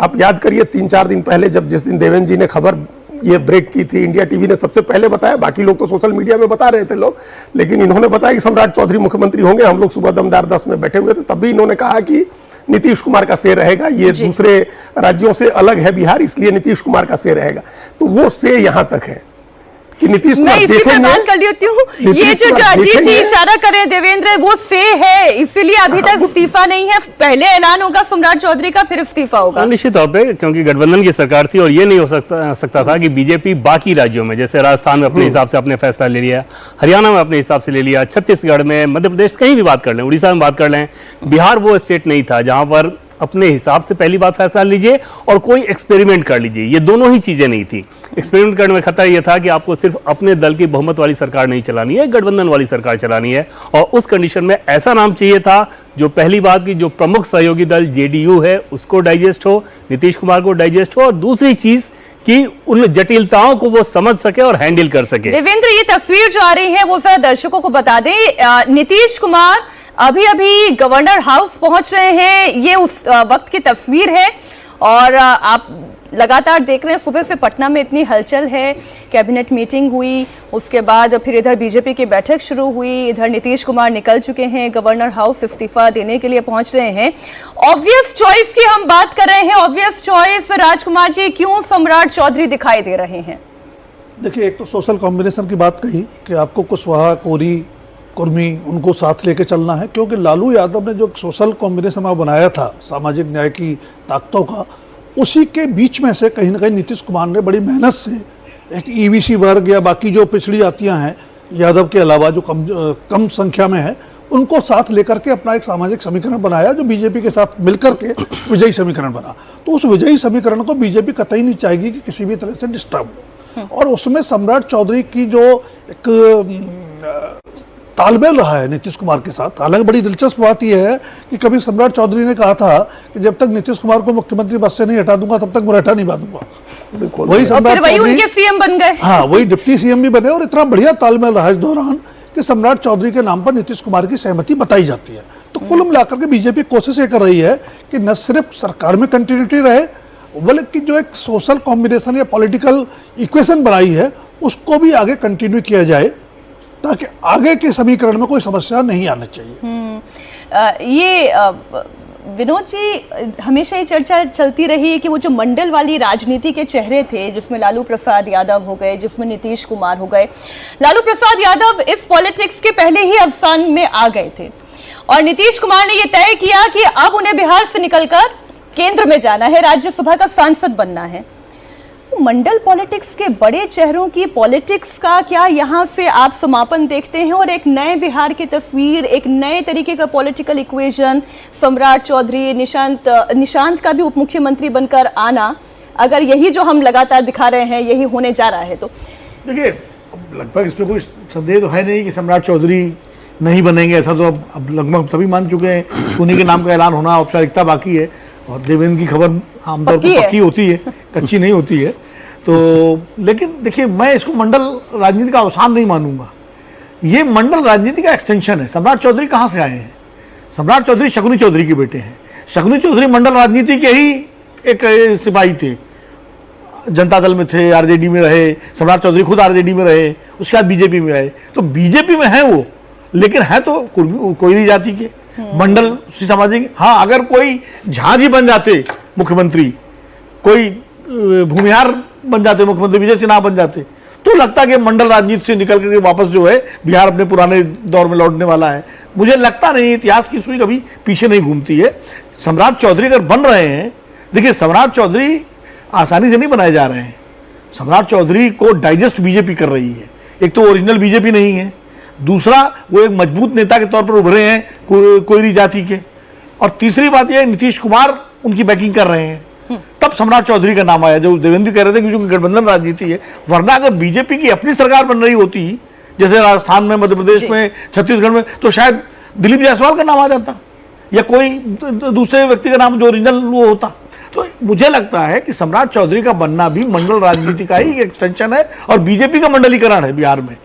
आप याद करिए 3-4 दिन पहले जब जिस दिन देवेंद्र जी ने खबर ये ब्रेक की थी, इंडिया टीवी ने सबसे पहले बताया, बाकी लोग तो सोशल मीडिया में बता रहे थे लोग, लेकिन इन्होंने बताया कि सम्राट चौधरी मुख्यमंत्री होंगे। हम लोग सुबह दमदार 10 में बैठे हुए थे, तब भी इन्होंने कहा कि नीतीश कुमार का से रहेगा, ये दूसरे राज्यों से अलग है बिहार, इसलिए नीतीश कुमार का से रहेगा। तो वो से यहां तक है कि नीतीश कुमार देखेंगे। मैं बात कर लेती हूँ, ये जो अजीत जी इशारा करें देवेंद्र, वो से है, इसीलिए अभी तक इस्तीफा नहीं है। पहले ऐलान होगा सम्राट चौधरी का, फिर इस्तीफा होगा निश्चित तौर पे, क्योंकि गठबंधन की सरकार थी और ये नहीं हो सकता था कि बीजेपी बाकी राज्यों में, जैसे राजस्थान में अपने हिसाब से अपने फैसला ले लिया, हरियाणा में अपने हिसाब से ले लिया, छत्तीसगढ़ में, मध्य प्रदेश, कहीं भी बात कर लें, उड़ीसा में बात कर लें, बिहार वो स्टेट नहीं था जहां पर अपने हिसाब से पहली बात फैसला लीजिए और कोई एक्सपेरिमेंट कर लीजिए। ये दोनों ही चीजें नहीं थी। एक्सपेरिमेंट करने में खतरा यह था कि आपको सिर्फ अपने दल की बहुमत वाली सरकार नहीं चलानी है, गठबंधन वाली सरकार चलानी है, और उस कंडीशन में ऐसा नाम चाहिए था जो पहली बात की जो प्रमुख सहयोगी दल जेडीयू है उसको डाइजेस्ट हो, नीतीश कुमार को डाइजेस्ट हो, और दूसरी चीज कि उन जटिलताओं को वो समझ सके और हैंडल कर सके। देवेंद्र, ये तस्वीर जो आ रही है वो जरा दर्शकों को बता दें। नीतीश कुमार अभी अभी गवर्नर हाउस पहुंच रहे हैं, ये उस वक्त की तस्वीर है, और आप लगातार देख रहे हैं सुबह से पटना में इतनी हलचल है। कैबिनेट मीटिंग हुई, उसके बाद फिर इधर बीजेपी की बैठक शुरू हुई, इधर नीतीश कुमार निकल चुके हैं, गवर्नर हाउस इस्तीफा देने के लिए पहुंच रहे हैं। ऑब्वियस चॉइस की हम बात कर रहे हैं, ऑब्वियस चॉइस राजकुमार जी, क्यों सम्राट चौधरी दिखाई दे रहे हैं? देखिए, एक तो सोशल कॉम्बिनेशन की बात कही कि आपको कुशवाहा, कोरी, कुर्मी उनको साथ लेके चलना है, क्योंकि लालू यादव ने जो सोशल कॉम्बिनेशन बनाया था सामाजिक न्याय की ताकतों का, उसी के बीच में से कहीं ना कहीं नीतीश कुमार ने बड़ी मेहनत से एक ईबीसी वर्ग या बाकी जो पिछड़ी जातियां हैं यादव के अलावा जो कम संख्या में है, उनको साथ लेकर के अपना एक सामाजिक समीकरण बनाया जो बीजेपी के साथ मिलकर के विजयी समीकरण बना। तो उस विजयी समीकरण को बीजेपी कतई नहीं चाहेगी कि किसी भी तरह से डिस्टर्ब हो, और उसमें सम्राट चौधरी की जो एक तालमेल रहा है नीतीश कुमार के साथ। हालांकि बड़ी दिलचस्प बात यह है कि कभी सम्राट चौधरी ने कहा था कि जब तक नीतीश कुमार को मुख्यमंत्री पद से नहीं हटा दूंगा तब तक मुरैठा नहीं बांधूंगा। वही सम्राट चौधरी उनके सीएम बन गए, हाँ, वही डिप्टी सीएम भी बने, और इतना बढ़िया तालमेल रहा इस दौरान कि सम्राट चौधरी के नाम पर नीतीश कुमार की सहमति बताई जाती है। तो कुल मिलाकर के बीजेपी कोशिश ये कर रही है कि न सिर्फ सरकार में कंटिन्यूटी रहे, बल्कि जो एक सोशल कॉम्बिनेशन या पॉलिटिकल इक्वेशन बनाई है उसको भी आगे कंटिन्यू किया जाए, ताकि आगे के समीकरण में कोई समस्या नहीं आनी चाहिए। विनोद जी, हमेशा ये चर्चा चलती रही कि वो जो मंडल वाली राजनीति के चेहरे थे, जिसमें लालू प्रसाद यादव हो गए, जिसमें नीतीश कुमार हो गए, लालू प्रसाद यादव इस पॉलिटिक्स के पहले ही अवसान में आ गए थे, और नीतीश कुमार ने ये तय किया कि अब उन्हें बिहार से निकलकर केंद्र में जाना है, राज्यसभा का सांसद बनना है। मंडल पॉलिटिक्स के बड़े चेहरों की पॉलिटिक्स का क्या यहाँ से आप समापन देखते हैं, और एक नए बिहार की तस्वीर, एक नए तरीके का पॉलिटिकल इक्वेशन, सम्राट चौधरी, निशांत का भी उप मुख्यमंत्री बनकर आना, अगर यही जो हम लगातार दिखा रहे हैं यही होने जा रहा है तो? देखिए, लगभग इसमें कोई संदेह तो है नहीं कि सम्राट चौधरी नहीं बनेंगे, ऐसा तो अब लगभग सभी मान चुके हैं। उन्हीं के नाम का ऐलान होना औपचारिकता बाकी है, और देवेंद्र की खबर आमतौर पर पक्की होती है, कच्ची नहीं होती है। तो लेकिन देखिए, मैं इसको मंडल राजनीति का अवसान नहीं मानूंगा, ये मंडल राजनीति का एक्सटेंशन है। सम्राट चौधरी कहाँ से आए हैं? सम्राट चौधरी शकुनी चौधरी के बेटे हैं। शकुनी चौधरी मंडल राजनीति के ही एक सिपाही थे, जनता दल में थे, आरजेडी में रहे, सम्राट चौधरी खुद आरजेडी में रहे, उसके बाद बीजेपी में आए। तो बीजेपी में है वो, लेकिन है तो कोई जाति के, मंडल सामाजिक। हाँ, अगर कोई झांझी बन जाते मुख्यमंत्री, कोई भूमिहार बन जाते मुख्यमंत्री, विजय सिन्हा बन जाते, तो लगता है कि मंडल राजनीति से निकल करके वापस जो है बिहार अपने पुराने दौर में लौटने वाला है। मुझे लगता नहीं, इतिहास की सुई कभी पीछे नहीं घूमती है। सम्राट चौधरी अगर बन रहे हैं, देखिए सम्राट चौधरी आसानी से नहीं बनाए जा रहे हैं। सम्राट चौधरी को डाइजेस्ट बीजेपी कर रही है। एक तो ओरिजिनल बीजेपी नहीं है, दूसरा वो एक मजबूत नेता के तौर पर उभरे हैं कोयरी जाति के, और तीसरी बात यह है नीतीश कुमार उनकी बैकिंग कर रहे हैं। तब सम्राट चौधरी का नाम आया, जो देवेंद्र कह रहे थे कि जो गठबंधन राजनीति है। वरना अगर बीजेपी की अपनी सरकार बन रही होती, जैसे राजस्थान में, मध्य प्रदेश में, छत्तीसगढ़ में, तो शायद दिलीप जायसवाल का नाम आ जाता, या कोई दूसरे व्यक्ति का नाम जो ओरिजिनल वो होता। तो मुझे लगता है कि सम्राट चौधरी का बनना भी मंडल राजनीति का ही एक्सटेंशन है, और बीजेपी का मंडलीकरण है बिहार में।